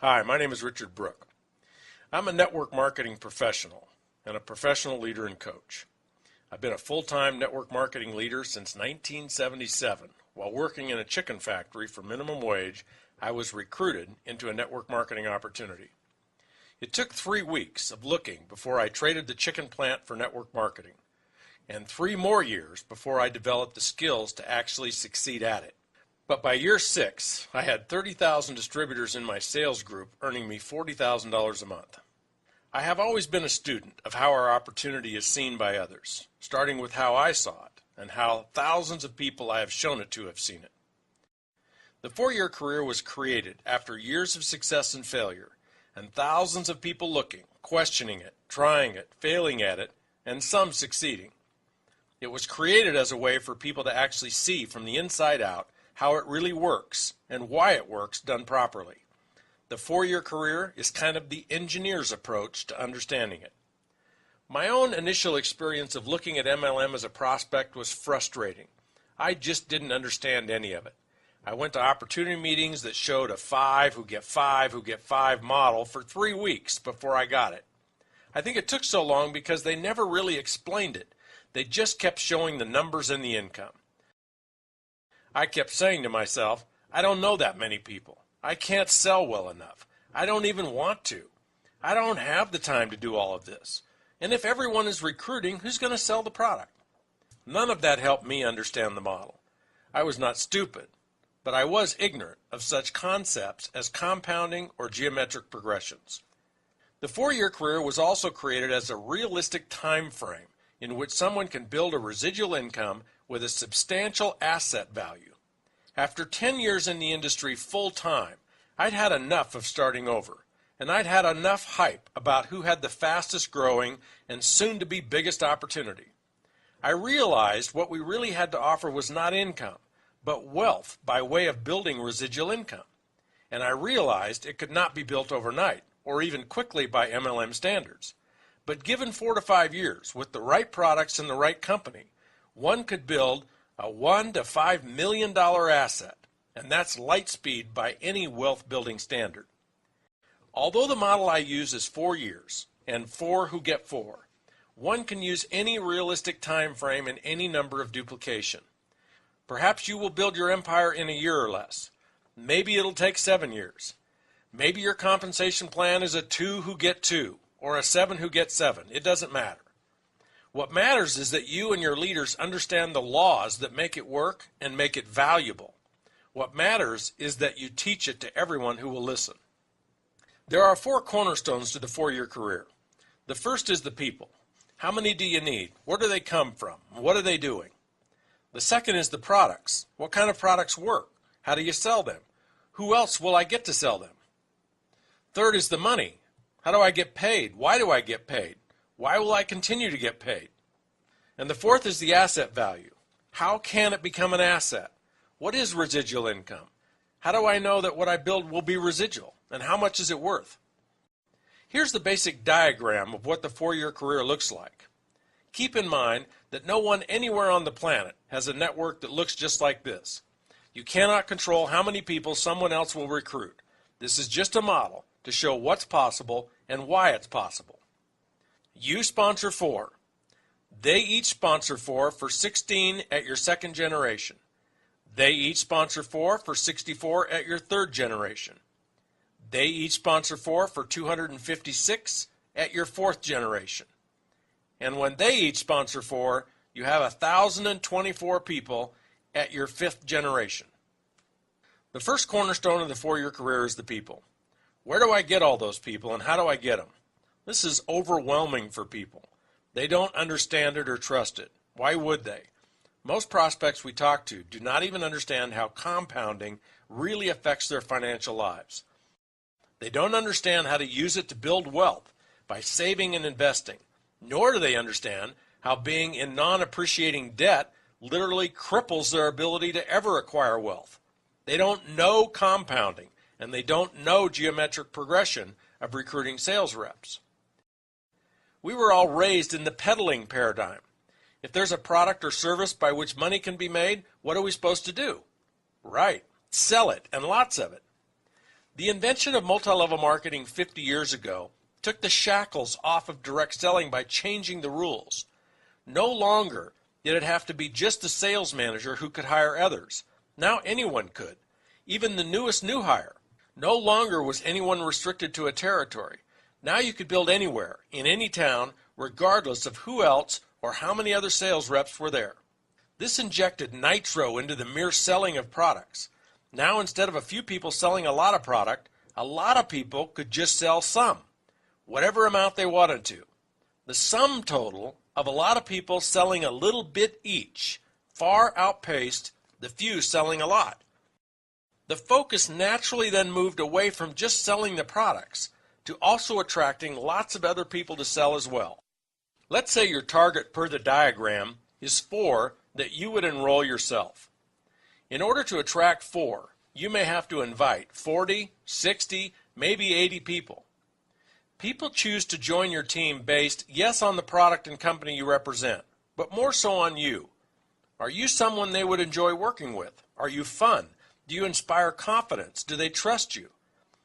Hi, my name is Richard Brooke. I'm a network marketing professional and a professional leader and coach. I've been a full-time network marketing leader since 1977. While working in a chicken factory for minimum wage, I was recruited into a network marketing opportunity. It took 3 weeks of looking before I traded the chicken plant for network marketing, and 3 more years before I developed the skills to actually succeed at it. But by year 6, I had 30,000 distributors in my sales group earning me $40,000 a month. I have always been a student of how our opportunity is seen by others, starting with how I saw it and how thousands of people I have shown it to have seen it. The 4-year career was created after years of success and failure, and thousands of people looking, questioning it, trying it, failing at it, and some succeeding. It was created as a way for people to actually see from the inside out how it really works and why it works done properly. The 4-year career is kind of the engineer's approach to understanding it. My own initial experience of looking at MLM as a prospect was frustrating. I just didn't understand any of it. I went to opportunity meetings that showed a 5 who get 5 model for 3 weeks before I got it. I think it took so long because they never really explained it. They just kept showing the numbers and the income. I kept saying to myself, I don't know that many people. I can't sell well enough. I don't even want to. I don't have the time to do all of this. And if everyone is recruiting, who's going to sell the product? None of that helped me understand the model. I was not stupid, but I was ignorant of such concepts as compounding or geometric progressions. The 4-year career was also created as a realistic time frame in which someone can build a residual income with a substantial asset value. After 10 years in the industry full-time, I'd had enough of starting over, and I'd had enough hype about who had the fastest growing and soon-to-be biggest opportunity. I realized what we really had to offer was not income, but wealth by way of building residual income. And I realized it could not be built overnight, or even quickly by MLM standards. But given 4 to 5 years, with the right products and the right company, one could build a $1 to $5 million asset, and that's light speed by any wealth building standard. Although the model I use is 4 years, and 4 who get 4, one can use any realistic time frame and any number of duplication. Perhaps you will build your empire in a year or less. Maybe it'll take 7 years. Maybe your compensation plan is a 2 who get 2, or a 7 who get 7. It doesn't matter. What matters is that you and your leaders understand the laws that make it work and make it valuable. What matters is that you teach it to everyone who will listen. There are 4 cornerstones to the 4-year career. The first is the people. How many do you need? Where do they come from? What are they doing? The second is the products. What kind of products work? How do you sell them? Who else will I get to sell them? Third is the money. How do I get paid? Why do I get paid? Why will I continue to get paid? And the fourth is the asset value. How can it become an asset? What is residual income? How do I know that what I build will be residual? And how much is it worth? Here's the basic diagram of what the 4-year career looks like. Keep in mind that no one anywhere on the planet has a network that looks just like this. You cannot control how many people someone else will recruit. This is just a model to show what's possible and why it's possible. You sponsor 4. They each sponsor 4 for 16 at your 2nd generation. They each sponsor 4 for 64 at your 3rd generation. They each sponsor 4 for 256 at your 4th generation. And when they each sponsor 4, you have 1,024 people at your 5th generation. The first cornerstone of the 4-year career is the people. Where do I get all those people, and how do I get them? This is overwhelming for people. They don't understand it or trust it. Why would they? Most prospects we talk to do not even understand how compounding really affects their financial lives. They don't understand how to use it to build wealth by saving and investing, nor do they understand how being in non-appreciating debt literally cripples their ability to ever acquire wealth. They don't know compounding, and they don't know geometric progression of recruiting sales reps. We were all raised in the peddling paradigm. If there's a product or service by which money can be made, what are we supposed to do? Right, sell it, and lots of it. The invention of multi-level marketing 50 years ago took the shackles off of direct selling by changing the rules. No longer did it have to be just the sales manager who could hire others. Now anyone could, even the newest new hire. No longer was anyone restricted to a territory. Now you could build anywhere, in any town, regardless of who else or how many other sales reps were there. This injected nitro into the mere selling of products. Now instead of a few people selling a lot of product, a lot of people could just sell some, whatever amount they wanted to. The sum total of a lot of people selling a little bit each far outpaced the few selling a lot. The focus naturally then moved away from just selling the products to also attracting lots of other people to sell as well. Let's say your target per the diagram is 4 that you would enroll yourself. In order to attract 4, you may have to invite 40, 60, maybe 80 people. People choose to join your team based, yes, on the product and company you represent, but more so on you. Are you someone they would enjoy working with? Are you fun? Do you inspire confidence? Do they trust you?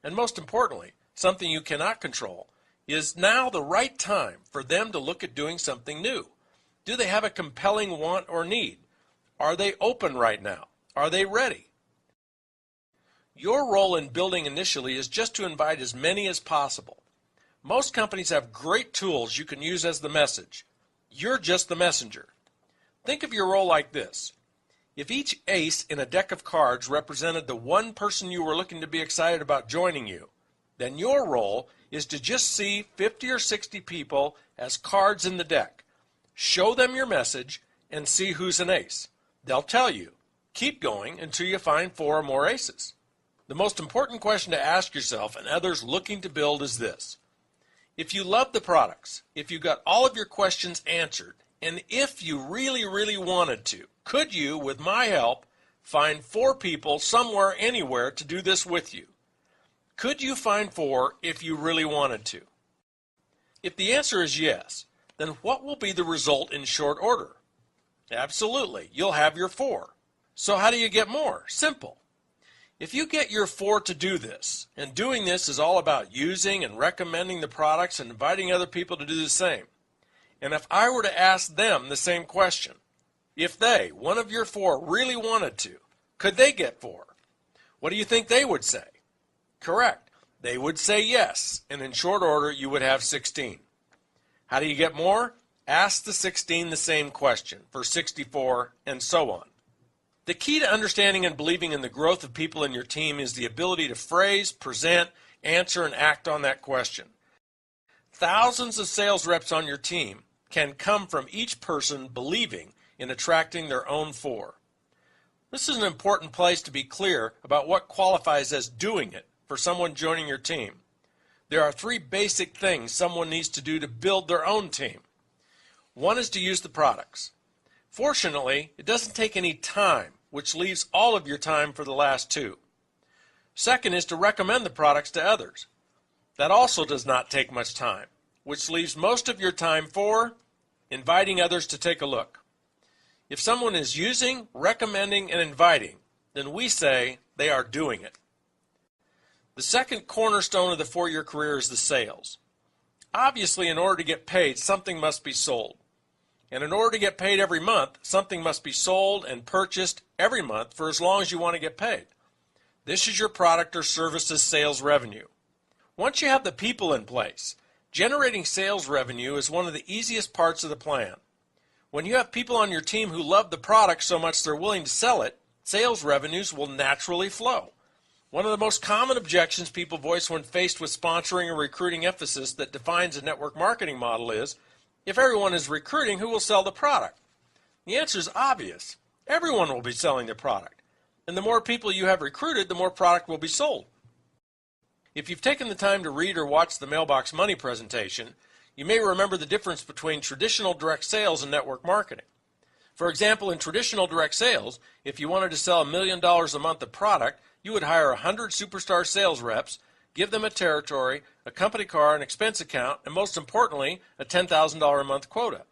And most importantly, something you cannot control, is now the right time for them to look at doing something new? Do they have a compelling want or need? Are they open right now? Are they ready? Your role in building initially is just to invite as many as possible. Most companies have great tools you can use as the message. You're just the messenger. Think of your role like this. If each ace in a deck of cards represented the one person you were looking to be excited about joining you, then your role is to just see 50 or 60 people as cards in the deck. Show them your message and see who's an ace. They'll tell you. Keep going until you find 4 or more aces. The most important question to ask yourself and others looking to build is this. If you love the products, if you got all of your questions answered, and if you really, really wanted to, could you, with my help, find 4 people somewhere, anywhere to do this with you? Could you find 4 if you really wanted to? If the answer is yes, then what will be the result in short order? Absolutely, you'll have your 4. So how do you get more? Simple. If you get your 4 to do this, and doing this is all about using and recommending the products and inviting other people to do the same, and if I were to ask them the same question, if they, one of your 4, really wanted to, could they get 4? What do you think they would say? Correct. They would say yes, and in short order you would have 16. How do you get more? Ask the 16 the same question for 64, and so on. The key to understanding and believing in the growth of people in your team is the ability to phrase, present, answer, and act on that question. Thousands of sales reps on your team can come from each person believing in attracting their own 4. This is an important place to be clear about what qualifies as doing it for someone joining your team. There are 3 basic things someone needs to do to build their own team. One is to use the products. Fortunately, it doesn't take any time, which leaves all of your time for the last 2. Second is to recommend the products to others. That also does not take much time, which leaves most of your time for inviting others to take a look. If someone is using, recommending, and inviting, then we say they are doing it. The second cornerstone of the 4-year career is the sales. Obviously, in order to get paid, something must be sold. And in order to get paid every month, something must be sold and purchased every month for as long as you want to get paid. This is your product or services sales revenue. Once you have the people in place, generating sales revenue is one of the easiest parts of the plan. When you have people on your team who love the product so much they're willing to sell it, sales revenues will naturally flow. One of the most common objections people voice when faced with sponsoring or recruiting emphasis that defines a network marketing model is, if everyone is recruiting, who will sell the product? The answer is obvious. Everyone will be selling the product. And the more people you have recruited, the more product will be sold. If you've taken the time to read or watch the Mailbox Money presentation, you may remember the difference between traditional direct sales and network marketing. For example, in traditional direct sales, if you wanted to sell $1 million a month of product, you would hire 100 superstar sales reps, give them a territory, a company car, an expense account, and most importantly, a $10,000 a month quota.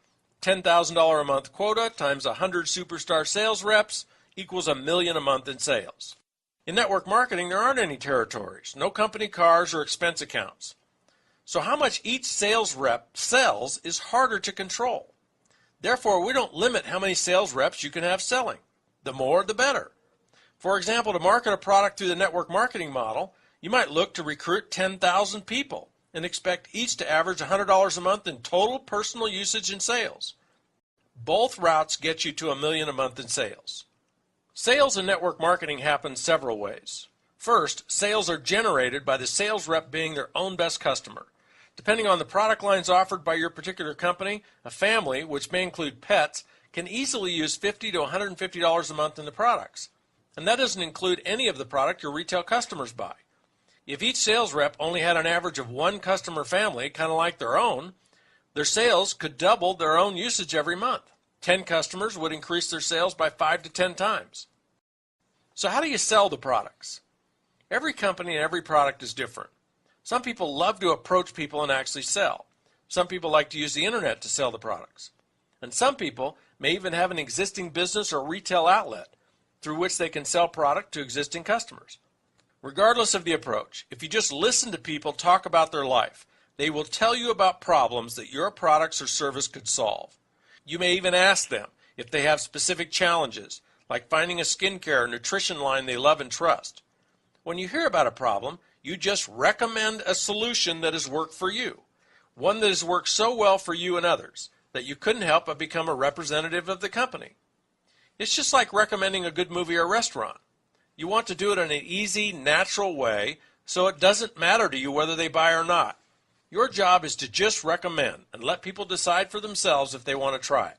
$10,000 a month quota times 100 superstar sales reps equals $1 million a month in sales. In network marketing, there aren't any territories, no company cars or expense accounts. So how much each sales rep sells is harder to control. Therefore, we don't limit how many sales reps you can have selling. The more, the better. For example, to market a product through the network marketing model, you might look to recruit 10,000 people and expect each to average $100 a month in total personal usage and sales. Both routes get you to $1 million a month in sales. Sales in network marketing happen several ways. First, sales are generated by the sales rep being their own best customer. Depending on the product lines offered by your particular company, a family, which may include pets, can easily use $50 to $150 a month in the products. And that doesn't include any of the product your retail customers buy. If each sales rep only had an average of one customer family, kind of like their own, their sales could double their own usage every month. 10 customers would increase their sales by 5 to 10 times. So how do you sell the products? Every company and every product is different. Some people love to approach people and actually sell. Some people like to use the internet to sell the products. And some people may even have an existing business or retail outlet through which they can sell product to existing customers. Regardless of the approach, if you just listen to people talk about their life, they will tell you about problems that your products or service could solve. You may even ask them if they have specific challenges, like finding a skincare or nutrition line they love and trust. When you hear about a problem, you just recommend a solution that has worked for you, one that has worked so well for you and others that you couldn't help but become a representative of the company. It's just like recommending a good movie or restaurant. You want to do it in an easy, natural way so it doesn't matter to you whether they buy or not. Your job is to just recommend and let people decide for themselves if they want to try it.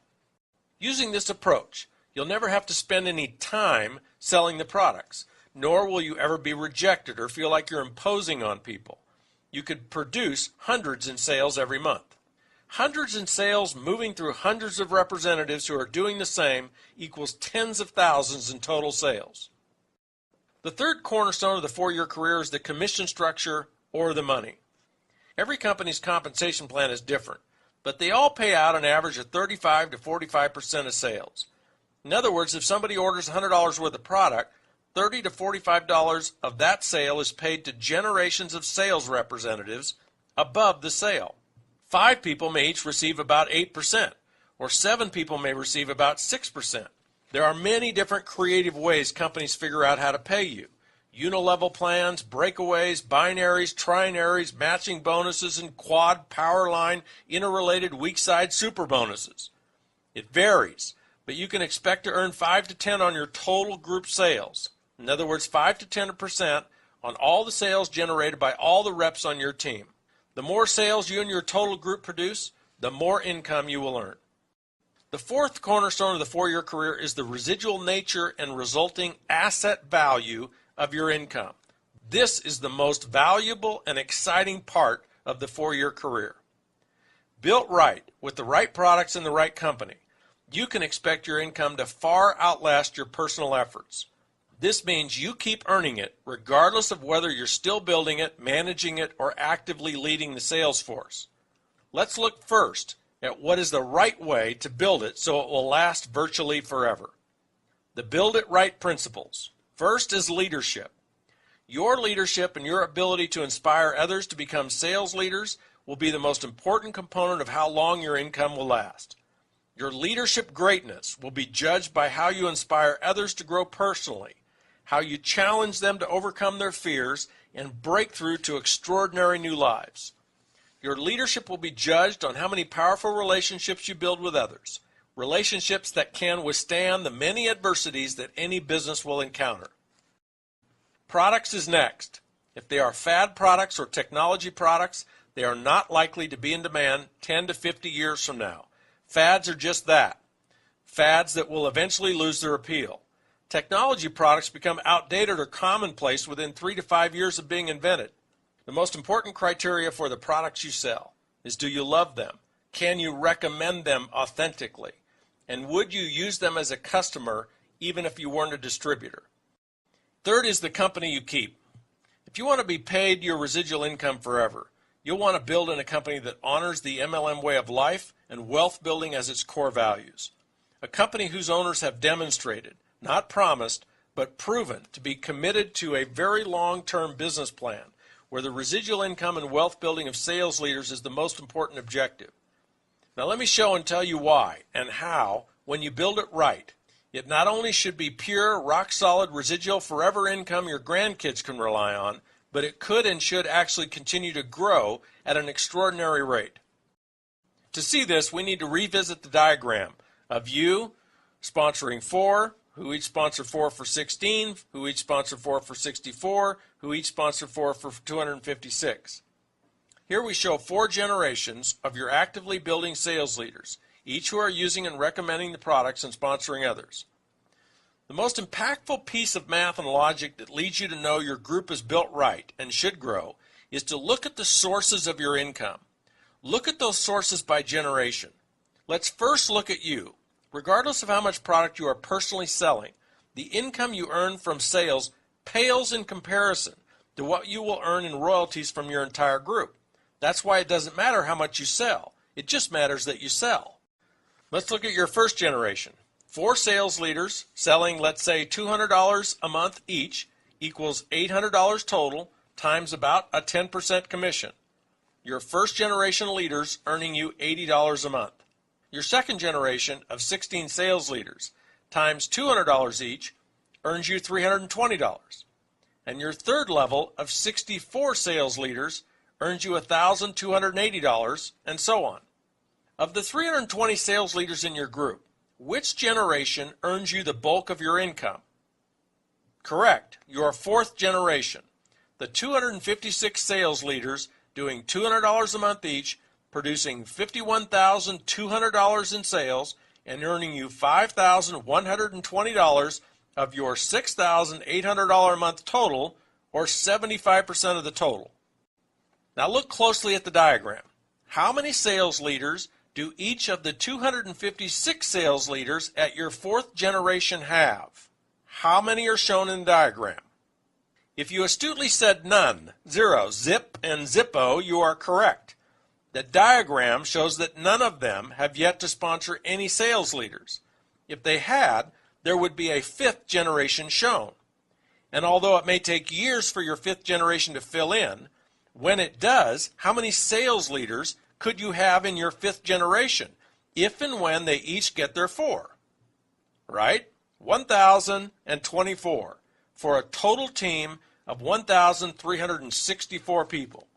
Using this approach, you'll never have to spend any time selling the products, nor will you ever be rejected or feel like you're imposing on people. You could produce hundreds in sales every month. Hundreds in sales moving through hundreds of representatives who are doing the same equals tens of thousands in total sales. The third cornerstone of the 4-year career is the commission structure or the money. Every company's compensation plan is different, but they all pay out an average of 35 to 45% of sales. In other words, if somebody orders $100 worth of product, $30 to $45 of that sale is paid to generations of sales representatives above the sale. 5 people may each receive about 8%, or 7 people may receive about 6%. There are many different creative ways companies figure out how to pay you. Unilevel plans, breakaways, binaries, trinaries, matching bonuses, and quad, power line, interrelated weak side super bonuses. It varies, but you can expect to earn 5 to 10 on your total group sales. In other words, 5 to 10% on all the sales generated by all the reps on your team. The more sales you and your total group produce, the more income you will earn. The fourth cornerstone of the 4-year career is the residual nature and resulting asset value of your income. This is the most valuable and exciting part of the 4-year career. Built right, with the right products and the right company, you can expect your income to far outlast your personal efforts. This means you keep earning it regardless of whether you're still building it, managing it, or actively leading the sales force. Let's look first at what is the right way to build it so it will last virtually forever. The build it right principles. First is leadership. Your leadership and your ability to inspire others to become sales leaders will be the most important component of how long your income will last. Your leadership greatness will be judged by how you inspire others to grow personally, how you challenge them to overcome their fears and break through to extraordinary new lives. Your leadership will be judged on how many powerful relationships you build with others, relationships that can withstand the many adversities that any business will encounter. Products is next. If they are fad products or technology products, they are not likely to be in demand 10 to 50 years from now. Fads are just that. Fads that will eventually lose their appeal. Technology products become outdated or commonplace within 3 to 5 years of being invented. The most important criteria for the products you sell is, do you love them? Can you recommend them authentically? And would you use them as a customer even if you weren't a distributor? Third is the company you keep. If you want to be paid your residual income forever, you'll want to build in a company that honors the MLM way of life and wealth building as its core values. A company whose owners have demonstrated, not promised, but proven to be committed to a very long-term business plan where the residual income and wealth building of sales leaders is the most important objective. Now let me show and tell you why and how, when you build it right, it not only should be pure, rock-solid, residual, forever income your grandkids can rely on, but it could and should actually continue to grow at an extraordinary rate. To see this, we need to revisit the diagram of you sponsoring 4, who each sponsor 4 for 16, who each sponsor 4 for 64, who each sponsor 4 for 256. Here we show 4 generations of your actively building sales leaders, each who are using and recommending the products and sponsoring others. The most impactful piece of math and logic that leads you to know your group is built right and should grow is to look at the sources of your income. Look at those sources by generation. Let's first look at you. Regardless of how much product you are personally selling, the income you earn from sales pales in comparison to what you will earn in royalties from your entire group. That's why it doesn't matter how much you sell. It just matters that you sell. Let's look at your first generation. 4 sales leaders selling, let's say, $200 a month each equals $800 total times about a 10% commission. Your first generation leaders earning you $80 a month. Your second generation of 16 sales leaders times $200 each earns you $320. And your third level of 64 sales leaders earns you $1,280, and so on. Of the 320 sales leaders in your group, which generation earns you the bulk of your income? Correct, your fourth generation. The 256 sales leaders doing $200 a month each, producing $51,200 in sales and earning you $5,120 of your $6,800 a month total, or 75% of the total. Now look closely at the diagram. How many sales leaders do each of the 256 sales leaders at your fourth generation have? How many are shown in the diagram? If you astutely said none, 0, zip, and zippo, you are correct. The diagram shows that none of them have yet to sponsor any sales leaders. If they had, there would be a 5th generation shown. And although it may take years for your 5th generation to fill in, when it does, how many sales leaders could you have in your 5th generation, if and when they each get their 4? Right? 1,024, for a total team of 1,364 people.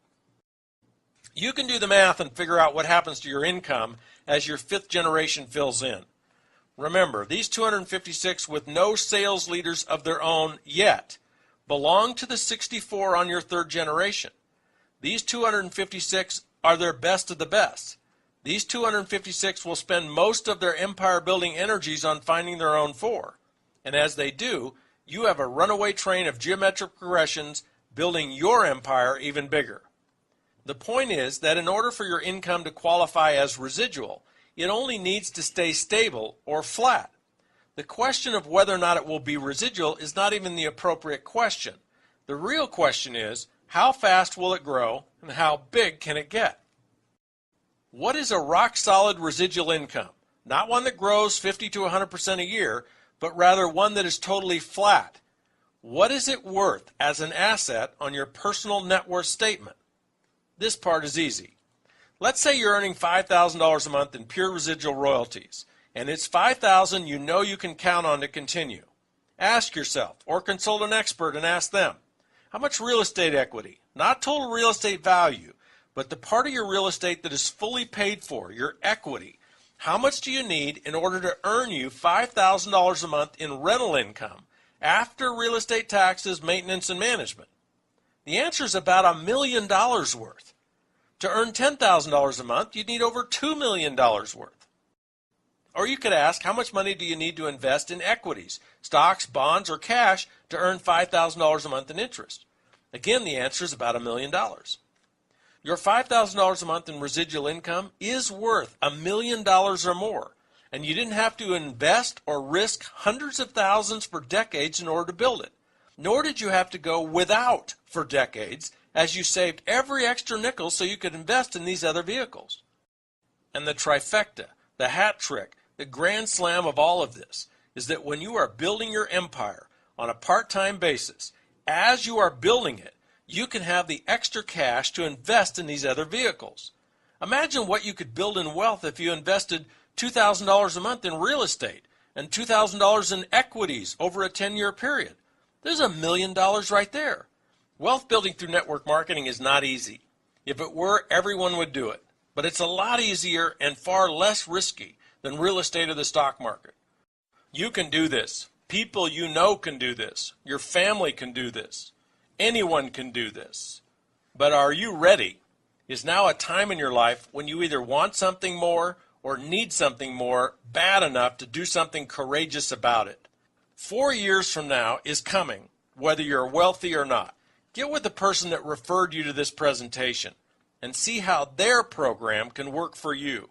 You can do the math and figure out what happens to your income as your 5th generation fills in. Remember, these 256 with no sales leaders of their own yet belong to the 64 on your 3rd generation. These 256 are their best of the best. These 256 will spend most of their empire building energies on finding their own 4. And as they do, you have a runaway train of geometric progressions building your empire even bigger. The point is that in order for your income to qualify as residual, it only needs to stay stable or flat. The question of whether or not it will be residual is not even the appropriate question. The real question is, how fast will it grow and how big can it get? What is a rock-solid residual income? Not one that grows 50 to 100% a year, but rather one that is totally flat. What is it worth as an asset on your personal net worth statement? This part is easy. Let's say you're earning $5,000 a month in pure residual royalties, and it's $5,000 you know you can count on to continue. Ask yourself, or consult an expert and ask them, how much real estate equity, not total real estate value, but the part of your real estate that is fully paid for, your equity, how much do you need in order to earn you $5,000 a month in rental income after real estate taxes, maintenance, and management? The answer is about $1 million worth. To earn $10,000 a month, you'd need over $2 million worth. Or you could ask, how much money do you need to invest in equities, stocks, bonds, or cash to earn $5,000 a month in interest? Again, the answer is about $1 million. Your $5,000 a month in residual income is worth $1 million or more, and you didn't have to invest or risk hundreds of thousands for decades in order to build it. Nor did you have to go without for decades, as you saved every extra nickel so you could invest in these other vehicles. And the trifecta, the hat trick, the grand slam of all of this is that when you are building your empire, on a part-time basis. As you are building it, you can have the extra cash to invest in these other vehicles. Imagine what you could build in wealth if you invested $2,000 a month in real estate and $2,000 in equities over a 10-year period. There's $1 million right there. Wealth building through network marketing is not easy. If it were, everyone would do it. But it's a lot easier and far less risky than real estate or the stock market. You can do this. People you know can do this. Your family can do this. Anyone can do this. But are you ready? Is now a time in your life when you either want something more or need something more bad enough to do something courageous about it. 4 years from now is coming, whether you're wealthy or not. Get with the person that referred you to this presentation and see how their program can work for you.